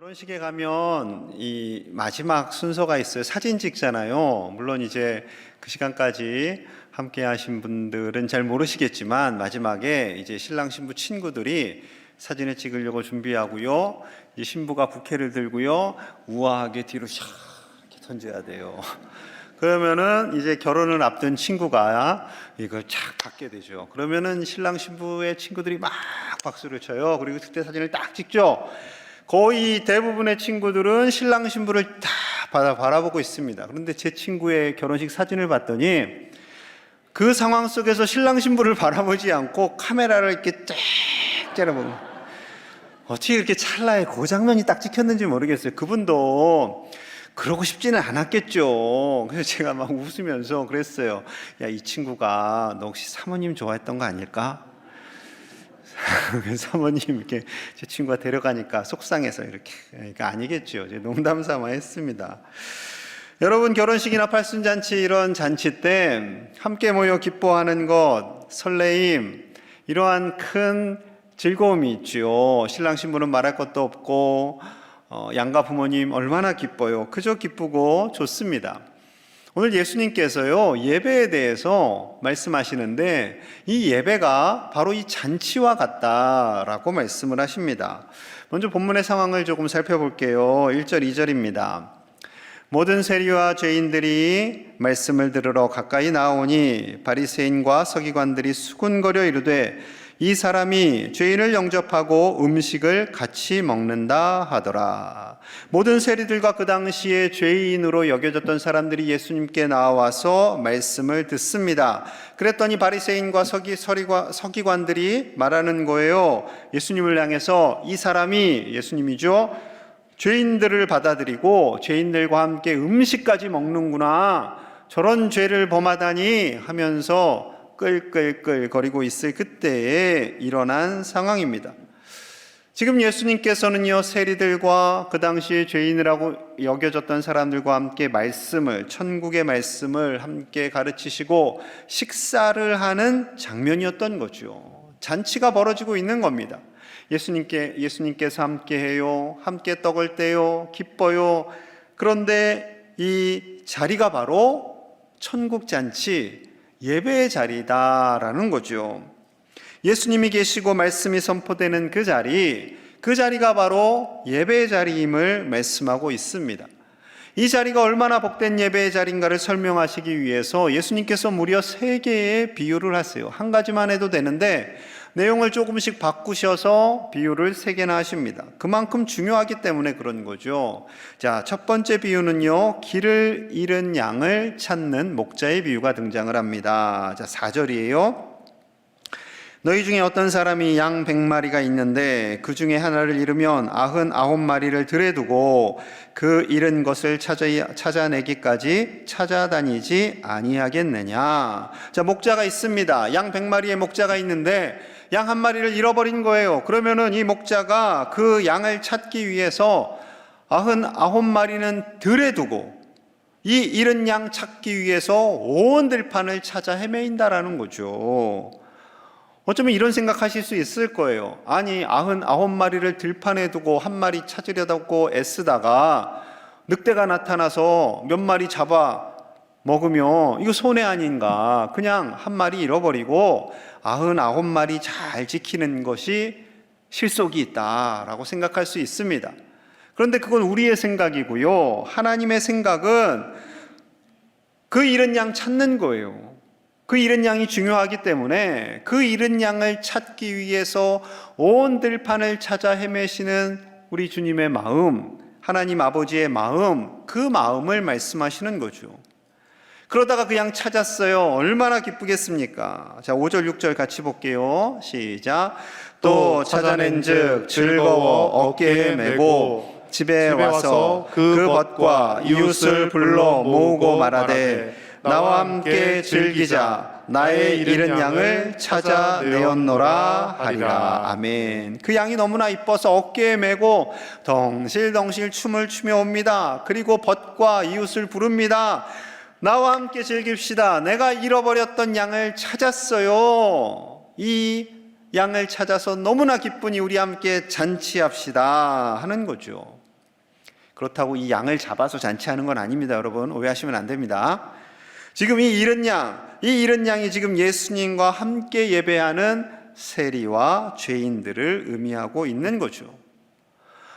결혼식에 가면 이 마지막 순서가 있어요. 사진 찍잖아요. 물론 이제 그 시간까지 함께 하신 분들은 잘 모르시겠지만 마지막에 이제 신랑 신부 친구들이 사진을 찍으려고 준비하고요. 이 신부가 부케를 들고요. 우아하게 뒤로 샥 이렇게 던져야 돼요. 그러면은 이제 결혼을 앞둔 친구가 이걸 쫙 받게 되죠. 그러면은 신랑 신부의 친구들이 막 박수를 쳐요. 그리고 그때 사진을 딱 찍죠. 거의 대부분의 친구들은 신랑 신부를 다 바라보고 있습니다. 그런데 제 친구의 결혼식 사진을 봤더니 그 상황 속에서 신랑 신부를 바라보지 않고 카메라를 이렇게 쫙 째려보고, 어떻게 이렇게 찰나에 그 장면이 딱 찍혔는지 모르겠어요. 그분도 그러고 싶지는 않았겠죠. 그래서 제가 막 웃으면서 그랬어요. 야, 이 친구가 너 혹시 사모님 좋아했던 거 아닐까? 사모님 이렇게 제 친구가 데려가니까 속상해서 이렇게. 그러니까 아니겠죠. 농담 삼아 했습니다. 여러분, 결혼식이나 팔순잔치 이런 잔치 때 함께 모여 기뻐하는 것, 설레임, 이러한 큰 즐거움이 있죠. 신랑 신부는 말할 것도 없고 양가 부모님 얼마나 기뻐요. 그저 기쁘고 좋습니다. 오늘 예수님께서요, 예배에 대해서 말씀하시는데 이 예배가 바로 이 잔치와 같다라고 말씀을 하십니다. 먼저 본문의 상황을 조금 살펴볼게요. 1절, 2절입니다. 모든 세리와 죄인들이 말씀을 들으러 가까이 나오니 바리새인과 서기관들이 수군거려 이르되 이 사람이 죄인을 영접하고 음식을 같이 먹는다 하더라. 모든 세리들과 그 당시에 죄인으로 여겨졌던 사람들이 예수님께 나와서 말씀을 듣습니다. 그랬더니 바리새인과 서기관들이 말하는 거예요. 예수님을 향해서 이 사람이, 예수님이죠, 죄인들을 받아들이고 죄인들과 함께 음식까지 먹는구나, 저런 죄를 범하다니 하면서 끌끌끌거리고 있을 그때에 일어난 상황입니다. 지금 예수님께서는요, 세리들과 그 당시에 죄인이라고 여겨졌던 사람들과 함께 말씀을, 천국의 말씀을 함께 가르치시고 식사를 하는 장면이었던 거죠. 잔치가 벌어지고 있는 겁니다. 예수님께서 함께 해요, 함께 떡을 떼요, 기뻐요. 그런데 이 자리가 바로 천국 잔치, 예배의 자리다라는 거죠. 예수님이 계시고 말씀이 선포되는 그 자리가 바로 예배의 자리임을 말씀하고 있습니다. 이 자리가 얼마나 복된 예배의 자리인가를 설명하시기 위해서 예수님께서 무려 3개의 비유를 하세요. 한 가지만 해도 되는데 내용을 조금씩 바꾸셔서 비유를 3개나 하십니다. 그만큼 중요하기 때문에 그런 거죠. 자, 첫 번째 비유는요, 길을 잃은 양을 찾는 목자의 비유가 등장을 합니다. 자, 4절이에요. 너희 중에 어떤 사람이 양 100마리가 있는데 그 중에 하나를 잃으면 99마리를 들에 두고 그 잃은 것을 찾아내기까지 찾아다니지 아니하겠느냐. 자, 목자가 있습니다. 양 100마리의 목자가 있는데 양 한 마리를 잃어버린 거예요. 그러면은 이 목자가 그 양을 찾기 위해서 99마리는 들에 두고 이 잃은 양 찾기 위해서 온 들판을 찾아 헤매인다라는 거죠. 어쩌면 이런 생각하실 수 있을 거예요. 아니, 99마리를 들판에 두고 한 마리 찾으려고 애쓰다가 늑대가 나타나서 몇 마리 잡아 먹으면 이거 손해 아닌가. 그냥 한 마리 잃어버리고 99마리 잘 지키는 것이 실속이 있다라고 생각할 수 있습니다. 그런데 그건 우리의 생각이고요. 하나님의 생각은 그 잃은 양 찾는 거예요. 그 잃은 양이 중요하기 때문에 그 잃은 양을 찾기 위해서 온 들판을 찾아 헤매시는 우리 주님의 마음, 하나님 아버지의 마음, 그 마음을 말씀하시는 거죠. 그러다가 그 양 찾았어요. 얼마나 기쁘겠습니까? 자, 5절 6절 같이 볼게요. 시작. 또 찾아낸 즉 즐거워 어깨에 메고 집에 와서 그 벗과 이웃을 불러 모으고 말하되 나와 함께 즐기자. 나의 잃은 양을 찾아내었노라 하리라. 아멘. 그 양이 너무나 이뻐서 어깨에 메고 덩실덩실 춤을 추며 옵니다. 그리고 벗과 이웃을 부릅니다. 나와 함께 즐깁시다. 내가 잃어버렸던 양을 찾았어요. 이 양을 찾아서 너무나 기쁘니 우리 함께 잔치합시다 하는 거죠. 그렇다고 이 양을 잡아서 잔치하는 건 아닙니다. 여러분 오해하시면 안 됩니다. 지금 이 잃은 양이 지금 예수님과 함께 예배하는 세리와 죄인들을 의미하고 있는 거죠.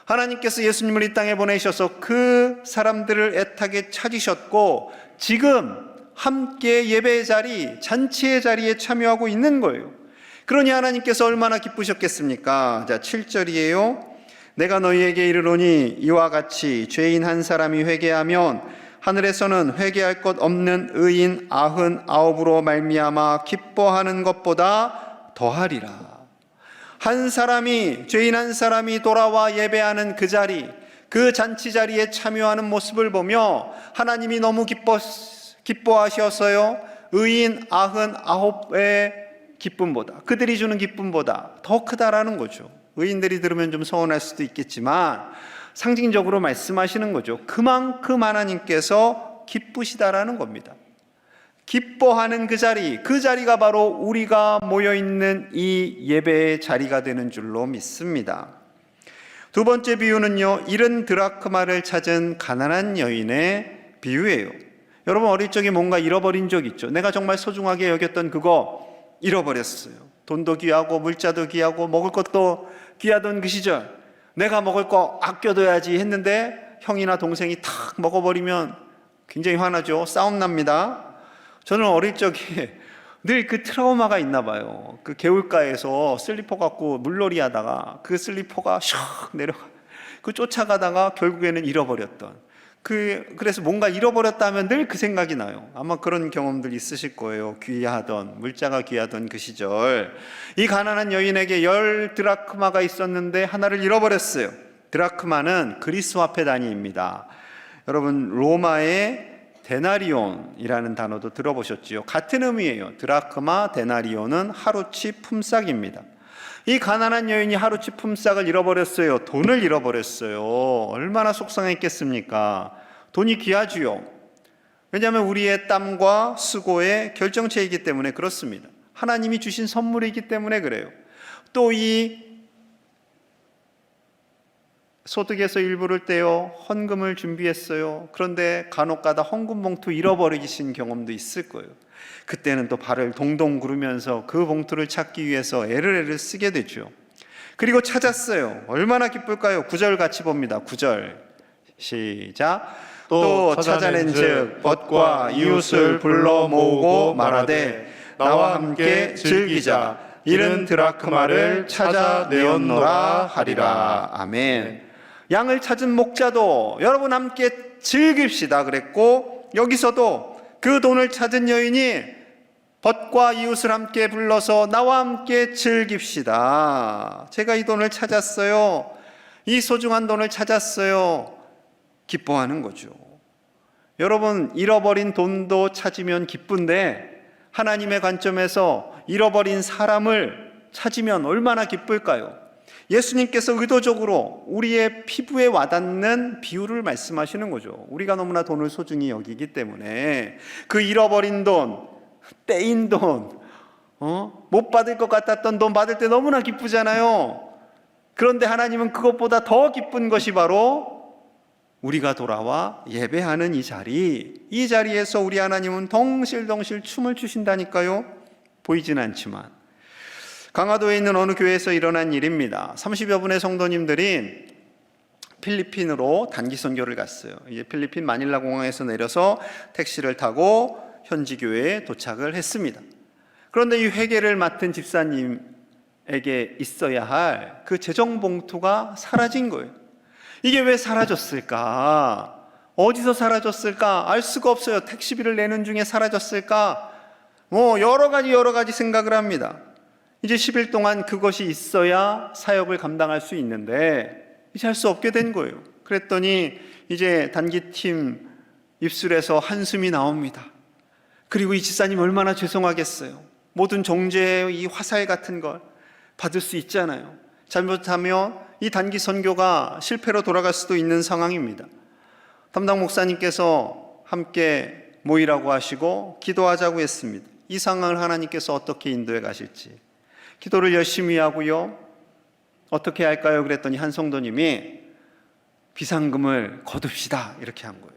하나님께서 예수님을 이 땅에 보내셔서 그 사람들을 애타게 찾으셨고 지금 함께 예배의 자리, 잔치의 자리에 참여하고 있는 거예요. 그러니 하나님께서 얼마나 기쁘셨겠습니까? 자, 7절이에요. 내가 너희에게 이르노니 이와 같이 죄인 한 사람이 회개하면 하늘에서는 회개할 것 없는 의인 99으로 말미암아 기뻐하는 것보다 더하리라. 죄인 한 사람이 돌아와 예배하는 그 자리, 그 잔치 자리에 참여하는 모습을 보며 하나님이 너무 기뻐하셔서요, 의인 99의 기쁨보다, 그들이 주는 기쁨보다 더 크다라는 거죠. 의인들이 들으면 좀 서운할 수도 있겠지만 상징적으로 말씀하시는 거죠. 그만큼 하나님께서 기쁘시다라는 겁니다. 기뻐하는 그 자리가 바로 우리가 모여있는 이 예배의 자리가 되는 줄로 믿습니다. 두 번째 비유는요, 잃은 드라크마를 찾은 가난한 여인의 비유예요. 여러분 어릴 적에 뭔가 잃어버린 적 있죠? 내가 정말 소중하게 여겼던 그거 잃어버렸어요. 돈도 귀하고 물자도 귀하고 먹을 것도 귀하던 그 시절, 내가 먹을 거 아껴둬야지 했는데 형이나 동생이 탁 먹어버리면 굉장히 화나죠. 싸움 납니다. 저는 어릴 적에 늘 그 트라우마가 있나 봐요. 그 개울가에서 슬리퍼 갖고 물놀이 하다가 그 슬리퍼가 샥 내려가, 그 쫓아가다가 결국에는 잃어버렸던, 그래서 뭔가 잃어버렸다 하면 늘 그 생각이 나요. 아마 그런 경험들 있으실 거예요. 귀하던, 물자가 귀하던 그 시절, 이 가난한 여인에게 10드라크마가 있었는데 하나를 잃어버렸어요. 드라크마는 그리스 화폐 단위입니다. 여러분 로마의 데나리온이라는 단어도 들어보셨지요? 같은 의미예요. 드라크마, 데나리온은 하루치 품삯입니다. 이 가난한 여인이 하루치 품삯을 잃어버렸어요. 돈을 잃어버렸어요. 얼마나 속상했겠습니까? 돈이 귀하지요. 왜냐하면 우리의 땀과 수고의 결정체이기 때문에 그렇습니다. 하나님이 주신 선물이기 때문에 그래요. 또 이 소득에서 일부를 떼어 헌금을 준비했어요. 그런데 간혹가다 헌금 봉투 잃어버리신 경험도 있을 거예요. 그때는 또 발을 동동 구르면서 그 봉투를 찾기 위해서 애를 쓰게 되죠. 그리고 찾았어요. 얼마나 기쁠까요? 9절 같이 봅니다. 9절 시작. 또 찾아낸즉 벗과 이웃을 불러 모으고 말하되 나와 함께 즐기자. 잃은 드라크마를 찾아내었노라 하리라. 아멘. 양을 찾은 목자도 여러분 함께 즐깁시다 그랬고, 여기서도 그 돈을 찾은 여인이 벗과 이웃을 함께 불러서 나와 함께 즐깁시다. 제가 이 돈을 찾았어요. 이 소중한 돈을 찾았어요. 기뻐하는 거죠. 여러분 잃어버린 돈도 찾으면 기쁜데 하나님의 관점에서 잃어버린 사람을 찾으면 얼마나 기쁠까요? 예수님께서 의도적으로 우리의 피부에 와닿는 비유를 말씀하시는 거죠. 우리가 너무나 돈을 소중히 여기기 때문에 그 잃어버린 돈, 떼인 돈, 못 받을 것 같았던 돈 받을 때 너무나 기쁘잖아요. 그런데 하나님은 그것보다 더 기쁜 것이 바로 우리가 돌아와 예배하는 이 자리에서 우리 하나님은 덩실덩실 춤을 추신다니까요. 보이진 않지만. 강화도에 있는 어느 교회에서 일어난 일입니다. 30여 분의 성도님들이 필리핀으로 단기 선교를 갔어요. 이제 필리핀 마닐라 공항에서 내려서 택시를 타고 현지 교회에 도착을 했습니다. 그런데 이 회계를 맡은 집사님에게 있어야 할 그 재정 봉투가 사라진 거예요. 이게 왜 사라졌을까? 어디서 사라졌을까? 알 수가 없어요. 택시비를 내는 중에 사라졌을까? 여러 가지 생각을 합니다. 이제 10일 동안 그것이 있어야 사역을 감당할 수 있는데 이제 할 수 없게 된 거예요. 그랬더니 이제 단기팀 입술에서 한숨이 나옵니다. 그리고 이 집사님 얼마나 죄송하겠어요. 모든 정죄의 이 화살 같은 걸 받을 수 있잖아요. 잘못하면 이 단기 선교가 실패로 돌아갈 수도 있는 상황입니다. 담당 목사님께서 함께 모이라고 하시고 기도하자고 했습니다. 이 상황을 하나님께서 어떻게 인도해 가실지 기도를 열심히 하고요. 어떻게 할까요? 그랬더니 한 성도님이 비상금을 거둡시다 이렇게 한 거예요.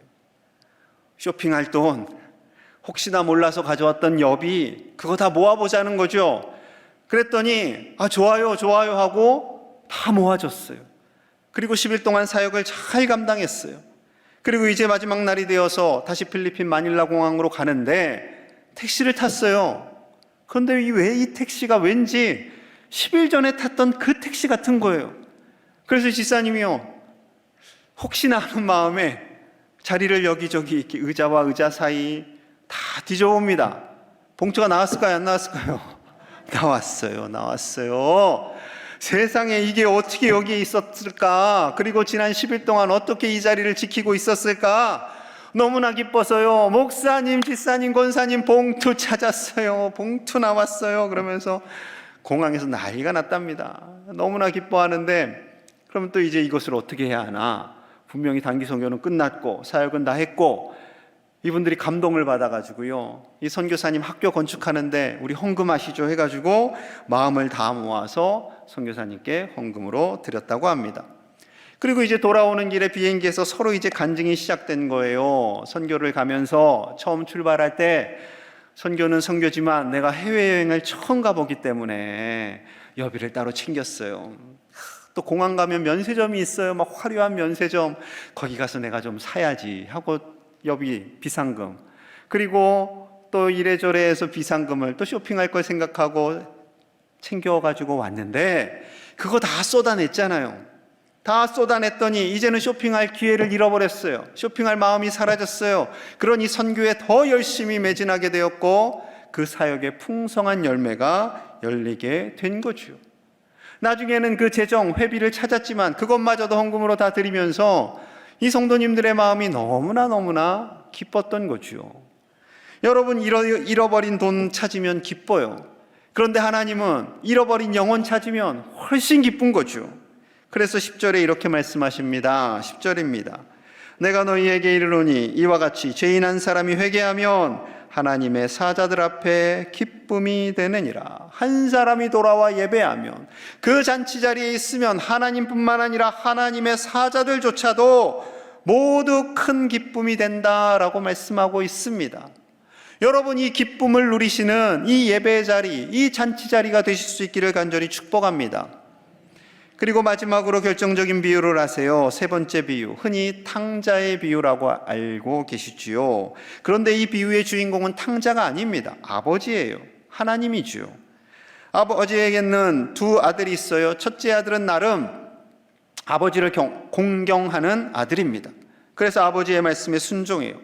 쇼핑할 돈, 혹시나 몰라서 가져왔던 여비 그거 다 모아보자는 거죠. 그랬더니 좋아요 하고 다 모아줬어요. 그리고 10일 동안 사역을 잘 감당했어요. 그리고 이제 마지막 날이 되어서 다시 필리핀 마닐라 공항으로 가는데 택시를 탔어요. 그런데 왜 이 택시가 왠지 10일 전에 탔던 그 택시 같은 거예요. 그래서 집사님이요, 혹시나 하는 마음에 자리를 여기저기 이렇게 의자와 의자 사이 다 뒤져봅니다. 봉투가 나왔을까요? 안 나왔을까요? 나왔어요. 세상에 이게 어떻게 여기에 있었을까? 그리고 지난 10일 동안 어떻게 이 자리를 지키고 있었을까? 너무나 기뻐서요, 목사님, 집사님, 권사님 봉투 찾았어요. 봉투 나왔어요. 그러면서 공항에서 난리가 났답니다. 너무나 기뻐하는데, 그러면 또 이제 이것을 어떻게 해야 하나? 분명히 단기 선교는 끝났고 사역은 다 했고, 이분들이 감동을 받아가지고요, 이 선교사님 학교 건축하는데 우리 헌금하시죠 해가지고 마음을 다 모아서 선교사님께 헌금으로 드렸다고 합니다. 그리고 이제 돌아오는 길에 비행기에서 서로 이제 간증이 시작된 거예요. 선교를 가면서 처음 출발할 때, 선교는 선교지만 내가 해외여행을 처음 가보기 때문에 여비를 따로 챙겼어요. 또 공항 가면 면세점이 있어요. 막 화려한 면세점, 거기 가서 내가 좀 사야지 하고 여비, 비상금, 그리고 또 이래저래 해서 비상금을 또 쇼핑할 걸 생각하고 챙겨가지고 왔는데, 그거 다 쏟아냈잖아요. 다 쏟아냈더니 이제는 쇼핑할 기회를 잃어버렸어요. 쇼핑할 마음이 사라졌어요. 그러니 선교에 더 열심히 매진하게 되었고, 그 사역의 풍성한 열매가 열리게 된 거죠. 나중에는 그 재정 회비를 찾았지만 그것마저도 헌금으로 다 드리면서 이 성도님들의 마음이 너무나 기뻤던 거죠. 여러분, 잃어버린 돈 찾으면 기뻐요. 그런데 하나님은 잃어버린 영혼 찾으면 훨씬 기쁜 거죠. 그래서 10절에 이렇게 말씀하십니다. 10절입니다. 내가 너희에게 이르노니 이와 같이 죄인 한 사람이 회개하면 하나님의 사자들 앞에 기쁨이 되느니라. 한 사람이 돌아와 예배하면, 그 잔치 자리에 있으면 하나님뿐만 아니라 하나님의 사자들조차도 모두 큰 기쁨이 된다라고 말씀하고 있습니다. 여러분, 이 기쁨을 누리시는 이 예배 자리, 이 잔치 자리가 되실 수 있기를 간절히 축복합니다. 그리고 마지막으로 결정적인 비유를 하세요. 세 번째 비유, 흔히 탕자의 비유라고 알고 계시지요. 그런데 이 비유의 주인공은 탕자가 아닙니다. 아버지예요. 하나님이지요. 아버지에게는 두 아들이 있어요. 첫째 아들은 나름 아버지를 공경하는 아들입니다. 그래서 아버지의 말씀에 순종해요.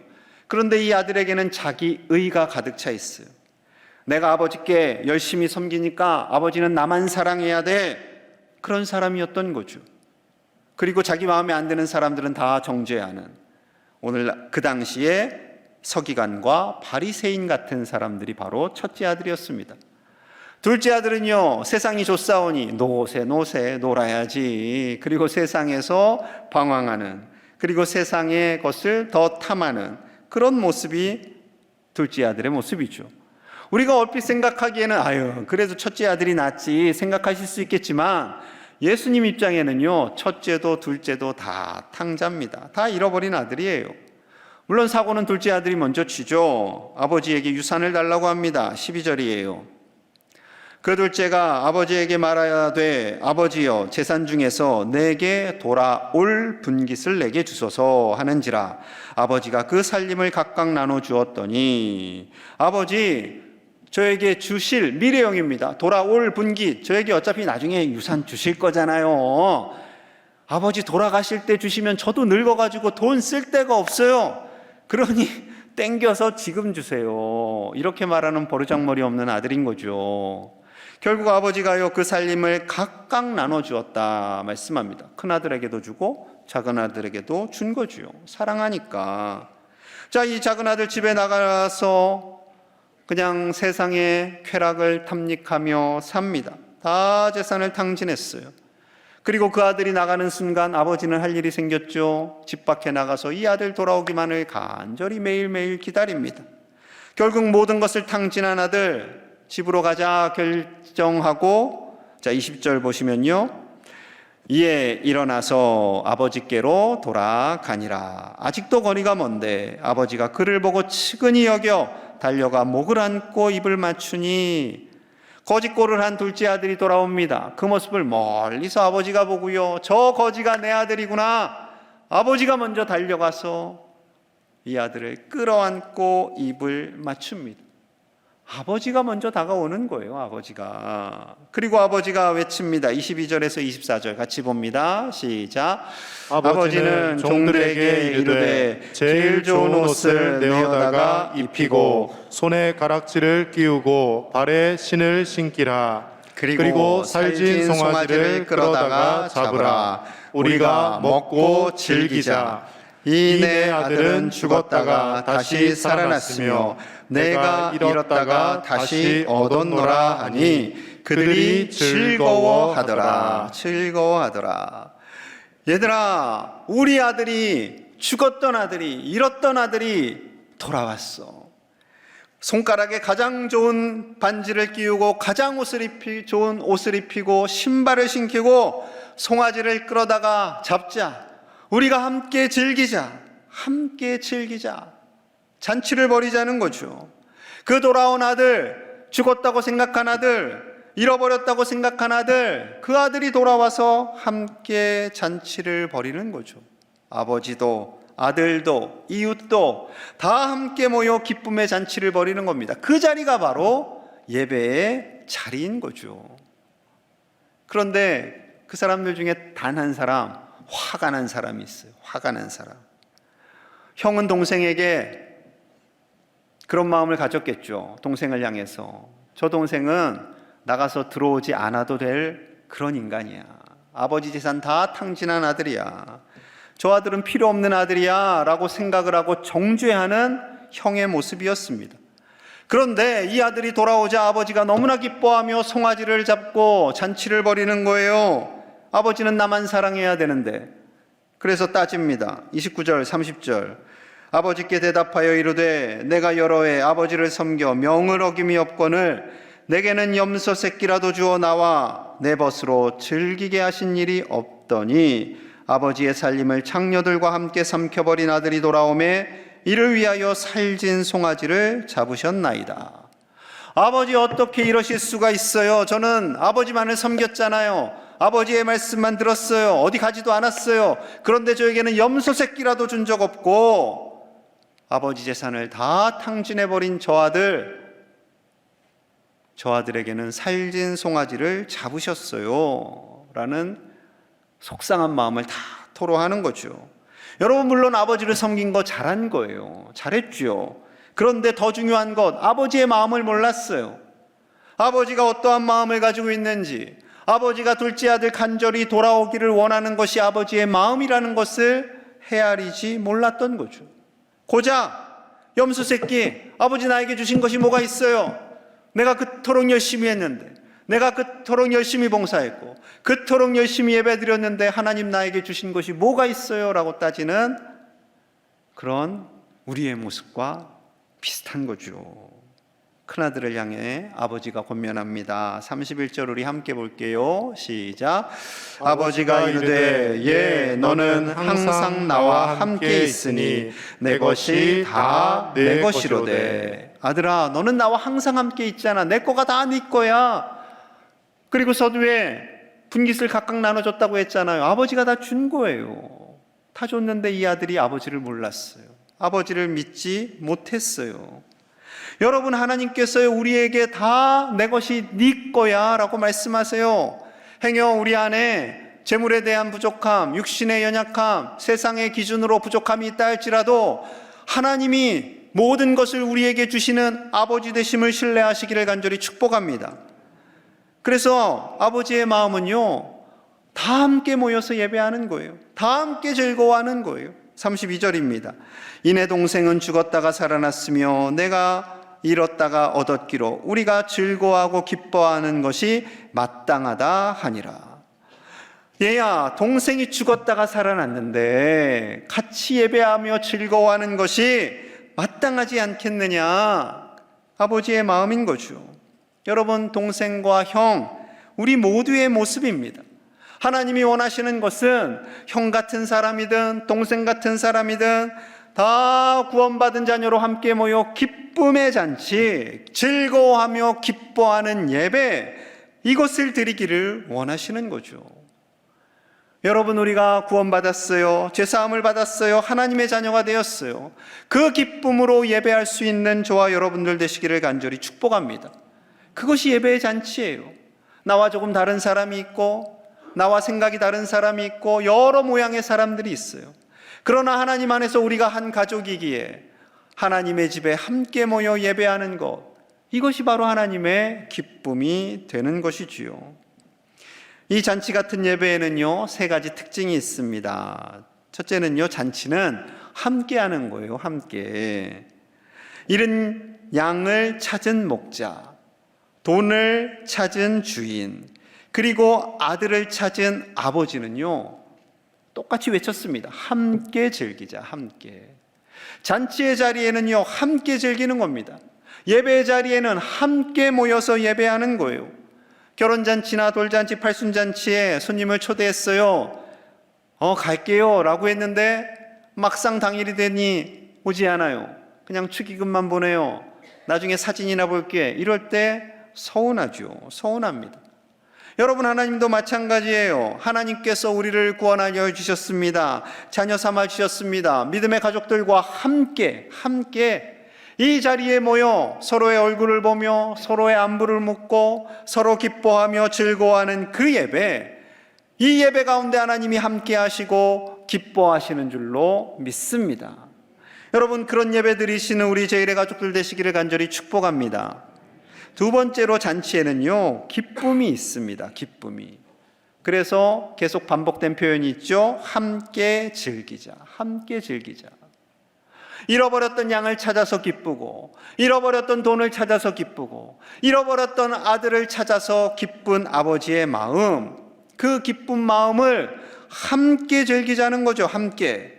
그런데 이 아들에게는 자기 의가 가득 차 있어요. 내가 아버지께 열심히 섬기니까 아버지는 나만 사랑해야 돼, 그런 사람이었던 거죠. 그리고 자기 마음에 안 드는 사람들은 다 정죄하는, 오늘 그 당시에 서기관과 바리새인 같은 사람들이 바로 첫째 아들이었습니다. 둘째 아들은요, 세상이 좋사오니 노세 놀아야지, 그리고 세상에서 방황하는, 그리고 세상의 것을 더 탐하는 그런 모습이 둘째 아들의 모습이죠. 우리가 얼핏 생각하기에는 그래도 첫째 아들이 낫지 생각하실 수 있겠지만, 예수님 입장에는요, 첫째도 둘째도 다 탕자입니다. 다 잃어버린 아들이에요. 물론 사고는 둘째 아들이 먼저 치죠. 아버지에게 유산을 달라고 합니다. 12절이에요. 그 둘째가 아버지에게 말하되 아버지여, 재산 중에서 내게 돌아올 분깃을 내게 주소서 하는지라. 아버지가 그 살림을 각각 나눠 주었더니, 아버지 저에게 주실 미래형입니다. 돌아올 분깃, 저에게 어차피 나중에 유산 주실 거잖아요. 아버지 돌아가실 때 주시면 저도 늙어가지고 돈 쓸 데가 없어요. 그러니 땡겨서 지금 주세요. 이렇게 말하는 버르장머리 없는 아들인 거죠. 결국 아버지가요, 그 살림을 각각 나눠주었다 말씀합니다. 큰아들에게도 주고 작은아들에게도 준 거죠. 사랑하니까. 자, 이 작은아들 집에 나가서 그냥 세상의 쾌락을 탐닉하며 삽니다. 다 재산을 탕진했어요. 그리고 그 아들이 나가는 순간 아버지는 할 일이 생겼죠. 집 밖에 나가서 이 아들 돌아오기만을 간절히 매일매일 기다립니다. 결국 모든 것을 탕진한 아들 집으로 가자 결정하고, 자 20절 보시면요, 이에 일어나서 아버지께로 돌아가니라. 아직도 거리가 먼데 아버지가 그를 보고 측은히 여겨 달려가 목을 안고 입을 맞추니 거지꼴을 한 둘째 아들이 돌아옵니다. 그 모습을 멀리서 아버지가 보고요, 저 거지가 내 아들이구나. 아버지가 먼저 달려가서 이 아들을 끌어안고 입을 맞춥니다. 아버지가 먼저 다가오는 거예요, 아버지가. 그리고 아버지가 외칩니다. 22절에서 24절 같이 봅니다. 시작. 아버지는 종들에게 이르되 제일 좋은 옷을 내어다가 입히고 손에 가락지를 끼우고 발에 신을 신기라. 그리고 살진 송아지를 끌어다가 잡으라. 우리가 먹고 즐기자. 이 내 아들은 죽었다가 다시 살아났으며 내가 잃었다가 다시 얻었노라 하니 그들이 즐거워하더라. 즐거워하더라. 얘들아, 우리 아들이, 죽었던 아들이, 잃었던 아들이 돌아왔어. 손가락에 가장 좋은 반지를 끼우고 가장 좋은 옷을 입히고 신발을 신기고 송아지를 끌어다가 잡자. 우리가 함께 즐기자. 함께 즐기자. 잔치를 벌이자는 거죠. 그 돌아온 아들, 죽었다고 생각한 아들, 잃어버렸다고 생각한 아들, 그 아들이 돌아와서 함께 잔치를 벌이는 거죠. 아버지도 아들도 이웃도 다 함께 모여 기쁨의 잔치를 벌이는 겁니다. 그 자리가 바로 예배의 자리인 거죠. 그런데 그 사람들 중에 단 한 사람, 화가 난 사람이 있어요. 화가 난 사람. 형은 동생에게 그런 마음을 가졌겠죠. 동생을 향해서. 저 동생은 나가서 들어오지 않아도 될 그런 인간이야. 아버지 재산 다 탕진한 아들이야. 저 아들은 필요 없는 아들이야 라고 생각을 하고 정죄하는 형의 모습이었습니다. 그런데 이 아들이 돌아오자 아버지가 너무나 기뻐하며 송아지를 잡고 잔치를 벌이는 거예요. 아버지는 나만 사랑해야 되는데. 그래서 따집니다. 29절 30절. 아버지께 대답하여 이르되 내가 여러 해 아버지를 섬겨 명을 어김이 없거늘 내게는 염소 새끼라도 주어 나와 내 벗으로 즐기게 하신 일이 없더니 아버지의 살림을 창녀들과 함께 삼켜버린 아들이 돌아오매 이를 위하여 살진 송아지를 잡으셨나이다. 아버지, 어떻게 이러실 수가 있어요? 저는 아버지만을 섬겼잖아요. 아버지의 말씀만 들었어요. 어디 가지도 않았어요. 그런데 저에게는 염소 새끼라도 준 적 없고 아버지 재산을 다 탕진해버린 저 아들에게는 살진 송아지를 잡으셨어요 라는 속상한 마음을 다 토로하는 거죠. 여러분, 물론 아버지를 섬긴 거 잘한 거예요. 잘했죠. 그런데 더 중요한 것, 아버지의 마음을 몰랐어요. 아버지가 어떠한 마음을 가지고 있는지, 아버지가 둘째 아들 간절히 돌아오기를 원하는 것이 아버지의 마음이라는 것을 헤아리지 몰랐던 거죠. 고작 염소 새끼, 아버지 나에게 주신 것이 뭐가 있어요? 내가 그토록 열심히 했는데, 내가 그토록 열심히 봉사했고 그토록 열심히 예배드렸는데 하나님 나에게 주신 것이 뭐가 있어요? 라고 따지는 그런 우리의 모습과 비슷한 거죠. 큰아들을 향해 아버지가 권면합니다. 31절 우리 함께 볼게요. 시작. 아버지가 이르되 예, 너는 항상 나와 함께 있으니 내 것이 다 내 것이로되. 아들아, 너는 나와 항상 함께 있잖아. 내 거가 다 네 거야. 그리고 서두에 분깃을 각각 나눠줬다고 했잖아요. 아버지가 다 준 거예요. 다 줬는데 이 아들이 아버지를 몰랐어요. 아버지를 믿지 못했어요. 여러분, 하나님께서 우리에게 다 내 것이 네 거야 라고 말씀하세요. 행여 우리 안에 재물에 대한 부족함, 육신의 연약함, 세상의 기준으로 부족함이 있다 할지라도 하나님이 모든 것을 우리에게 주시는 아버지 되심을 신뢰하시기를 간절히 축복합니다. 그래서 아버지의 마음은요, 다 함께 모여서 예배하는 거예요. 다 함께 즐거워하는 거예요. 32절입니다. 이내 동생은 죽었다가 살아났으며 내가 잃었다가 얻었기로 우리가 즐거워하고 기뻐하는 것이 마땅하다 하니라. 얘야, 동생이 죽었다가 살아났는데 같이 예배하며 즐거워하는 것이 마땅하지 않겠느냐? 아버지의 마음인 거죠. 여러분, 동생과 형, 우리 모두의 모습입니다. 하나님이 원하시는 것은 형 같은 사람이든 동생 같은 사람이든 다 구원받은 자녀로 함께 모여 기쁨의 잔치, 즐거워하며 기뻐하는 예배, 이것을 드리기를 원하시는 거죠. 여러분, 우리가 구원받았어요. 죄사함을 받았어요. 하나님의 자녀가 되었어요. 그 기쁨으로 예배할 수 있는 저와 여러분들 되시기를 간절히 축복합니다. 그것이 예배의 잔치예요. 나와 조금 다른 사람이 있고, 나와 생각이 다른 사람이 있고, 여러 모양의 사람들이 있어요. 그러나 하나님 안에서 우리가 한 가족이기에 하나님의 집에 함께 모여 예배하는 것, 이것이 바로 하나님의 기쁨이 되는 것이지요. 이 잔치 같은 예배에는요, 세 가지 특징이 있습니다. 첫째는요, 잔치는 함께 하는 거예요. 함께. 잃은 양을 찾은 목자, 돈을 찾은 주인, 그리고 아들을 찾은 아버지는요, 똑같이 외쳤습니다. 함께 즐기자, 함께. 잔치의 자리에는요, 함께 즐기는 겁니다. 예배의 자리에는 함께 모여서 예배하는 거예요. 결혼잔치나 돌잔치, 팔순잔치에 손님을 초대했어요. 갈게요 라고 했는데 막상 당일이 되니 오지 않아요. 그냥 축의금만 보내요. 나중에 사진이나 볼게. 이럴 때 서운하죠. 서운합니다. 여러분, 하나님도 마찬가지예요. 하나님께서 우리를 구원하여 주셨습니다. 자녀 삼아 주셨습니다. 믿음의 가족들과 함께 이 자리에 모여 서로의 얼굴을 보며 서로의 안부를 묻고 서로 기뻐하며 즐거워하는 그 예배, 이 예배 가운데 하나님이 함께 하시고 기뻐하시는 줄로 믿습니다. 여러분, 그런 예배 드리시는 우리 제1의 가족들 되시기를 간절히 축복합니다. 두 번째로, 잔치에는요, 기쁨이 있습니다. 기쁨이. 그래서 계속 반복된 표현이 있죠. 함께 즐기자. 함께 즐기자. 잃어버렸던 양을 찾아서 기쁘고, 잃어버렸던 돈을 찾아서 기쁘고, 잃어버렸던 아들을 찾아서 기쁜 아버지의 마음, 그 기쁜 마음을 함께 즐기자는 거죠. 함께.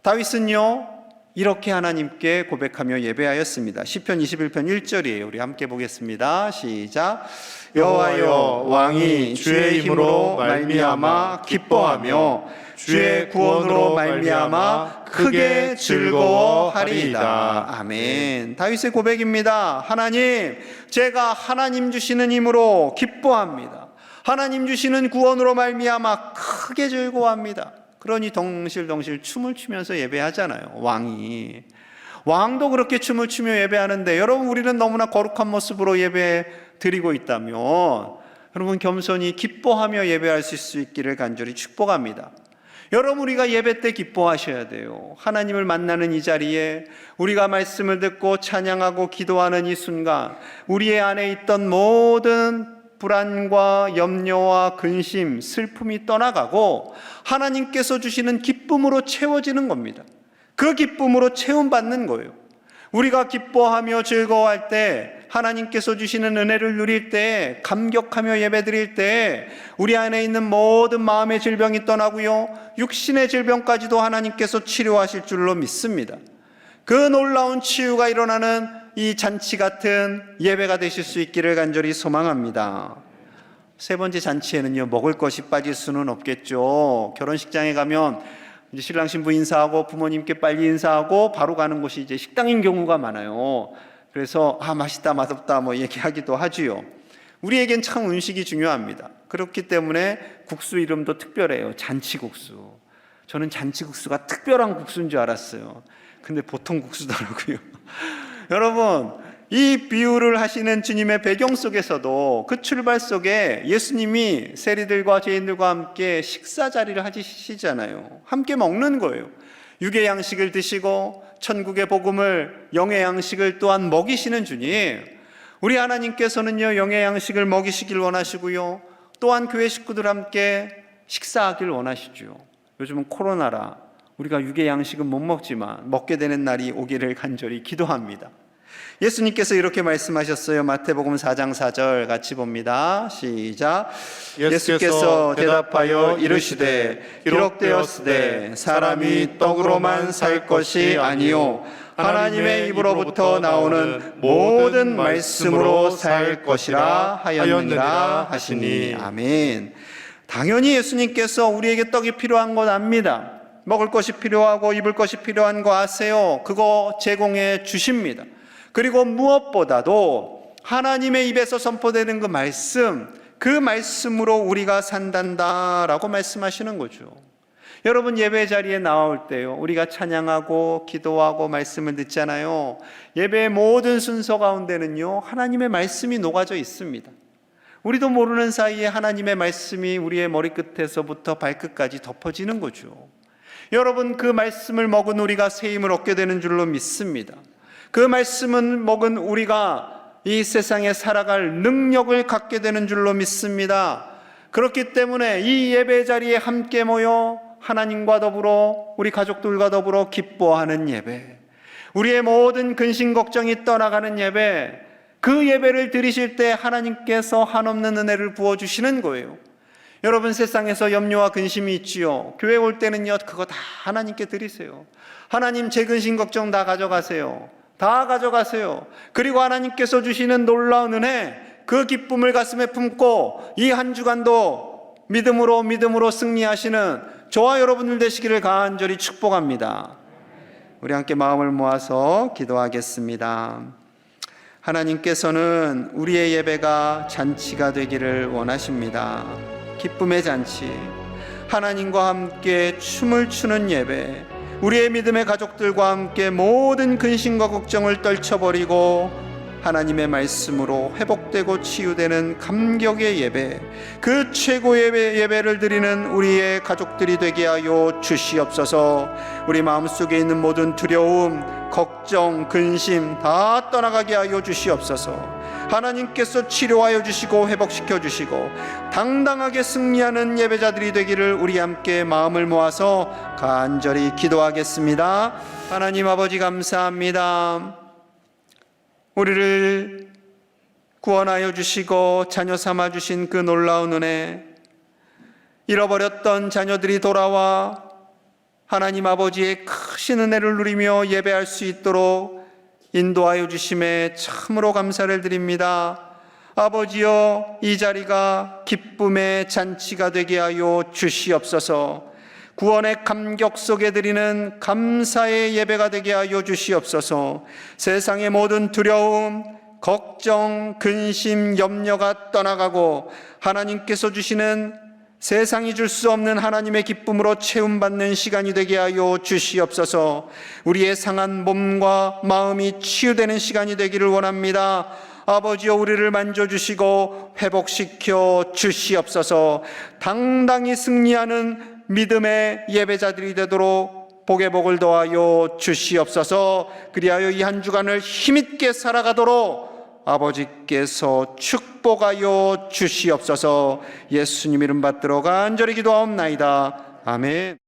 다윗은요, 이렇게 하나님께 고백하며 예배하였습니다. 시편 21편 1절이에요. 우리 함께 보겠습니다. 시작. 여호와여, 왕이 주의 힘으로 말미암아 기뻐하며 주의 구원으로 말미암아 크게 즐거워하리이다. 아멘. 다윗의 고백입니다. 하나님, 제가 하나님 주시는 힘으로 기뻐합니다. 하나님 주시는 구원으로 말미암아 크게 즐거워합니다. 그러니 덩실덩실 춤을 추면서 예배하잖아요. 왕도 그렇게 춤을 추며 예배하는데, 여러분, 우리는 너무나 거룩한 모습으로 예배 드리고 있다면 여러분, 겸손히 기뻐하며 예배할 수 있기를 간절히 축복합니다. 여러분, 우리가 예배 때 기뻐하셔야 돼요. 하나님을 만나는 이 자리에 우리가 말씀을 듣고 찬양하고 기도하는 이 순간, 우리의 안에 있던 모든 불안과 염려와 근심, 슬픔이 떠나가고 하나님께서 주시는 기쁨으로 채워지는 겁니다. 그 기쁨으로 채움받는 거예요. 우리가 기뻐하며 즐거워할 때, 하나님께서 주시는 은혜를 누릴 때, 감격하며 예배드릴 때 우리 안에 있는 모든 마음의 질병이 떠나고요, 육신의 질병까지도 하나님께서 치료하실 줄로 믿습니다. 그 놀라운 치유가 일어나는 이 잔치 같은 예배가 되실 수 있기를 간절히 소망합니다. 세 번째, 잔치에는요, 먹을 것이 빠질 수는 없겠죠. 결혼식장에 가면 이제 신랑 신부 인사하고 부모님께 빨리 인사하고 바로 가는 곳이 이제 식당인 경우가 많아요. 그래서 맛있다 맛없다 얘기하기도 하지요. 우리에겐 참 음식이 중요합니다. 그렇기 때문에 국수 이름도 특별해요. 잔치국수. 저는 잔치국수가 특별한 국수인 줄 알았어요. 근데 보통 국수더라고요. 여러분, 이 비유를 하시는 주님의 배경 속에서도, 그 출발 속에 예수님이 세리들과 죄인들과 함께 식사 자리를 하시잖아요. 함께 먹는 거예요. 육의 양식을 드시고 천국의 복음을, 영의 양식을 또한 먹이시는 주님, 우리 하나님께서는요, 영의 양식을 먹이시길 원하시고요, 또한 교회 식구들 함께 식사하길 원하시죠. 요즘은 코로나라 우리가 육의 양식은 못 먹지만 먹게 되는 날이 오기를 간절히 기도합니다. 예수님께서 이렇게 말씀하셨어요. 마태복음 4장 4절 같이 봅니다. 시작. 예수께서 대답하여 이르시되 기록되었으되 사람이 떡으로만 살 것이 아니요 하나님의 입으로부터 나오는 모든 말씀으로 살 것이라 하였느니라 하시니. 아멘. 당연히 예수님께서 우리에게 떡이 필요한 것 압니다. 먹을 것이 필요하고 입을 것이 필요한 거 아세요? 그거 제공해 주십니다. 그리고 무엇보다도 하나님의 입에서 선포되는 그 말씀으로 우리가 산단다라고 말씀하시는 거죠. 여러분, 예배 자리에 나올 때요, 우리가 찬양하고 기도하고 말씀을 듣잖아요. 예배의 모든 순서 가운데는요, 하나님의 말씀이 녹아져 있습니다. 우리도 모르는 사이에 하나님의 말씀이 우리의 머리끝에서부터 발끝까지 덮어지는 거죠. 여러분, 그 말씀을 먹은 우리가 새 힘을 얻게 되는 줄로 믿습니다. 그 말씀은 먹은 우리가 이 세상에 살아갈 능력을 갖게 되는 줄로 믿습니다. 그렇기 때문에 이 예배 자리에 함께 모여 하나님과 더불어 우리 가족들과 더불어 기뻐하는 예배, 우리의 모든 근심 걱정이 떠나가는 예배, 그 예배를 드리실 때 하나님께서 한없는 은혜를 부어주시는 거예요. 여러분, 세상에서 염려와 근심이 있지요. 교회 올 때는요, 그거 다 하나님께 드리세요. 하나님, 제 근심 걱정 다 가져가세요. 다 가져가세요. 그리고 하나님께서 주시는 놀라운 은혜, 그 기쁨을 가슴에 품고 이 한 주간도 믿음으로 승리하시는 저와 여러분들 되시기를 간절히 축복합니다. 우리 함께 마음을 모아서 기도하겠습니다. 하나님께서는 우리의 예배가 잔치가 되기를 원하십니다. 기쁨의 잔치, 하나님과 함께 춤을 추는 예배, 우리의 믿음의 가족들과 함께 모든 근심과 걱정을 떨쳐버리고 하나님의 말씀으로 회복되고 치유되는 감격의 예배, 그 최고의 예배를 드리는 우리의 가족들이 되게 하여 주시옵소서. 우리 마음속에 있는 모든 두려움, 걱정, 근심 다 떠나가게 하여 주시옵소서. 하나님께서 치료하여 주시고 회복시켜 주시고 당당하게 승리하는 예배자들이 되기를 우리 함께 마음을 모아서 간절히 기도하겠습니다. 하나님 아버지, 감사합니다. 우리를 구원하여 주시고 자녀 삼아 주신 그 놀라운 은혜, 잃어버렸던 자녀들이 돌아와 하나님 아버지의 크신 은혜를 누리며 예배할 수 있도록 인도하여 주심에 참으로 감사를 드립니다. 아버지여, 이 자리가 기쁨의 잔치가 되게 하여 주시옵소서. 구원의 감격 속에 드리는 감사의 예배가 되게 하여 주시옵소서. 세상의 모든 두려움, 걱정, 근심, 염려가 떠나가고 하나님께서 주시는 세상이 줄 수 없는 하나님의 기쁨으로 채움받는 시간이 되게 하여 주시옵소서. 우리의 상한 몸과 마음이 치유되는 시간이 되기를 원합니다. 아버지여, 우리를 만져주시고 회복시켜 주시옵소서. 당당히 승리하는 믿음의 예배자들이 되도록 복의 복을 더하여 주시옵소서. 그리하여 이 한 주간을 힘있게 살아가도록 아버지께서 축복하여 주시옵소서. 예수님 이름 받들어 간절히 기도하옵나이다. 아멘.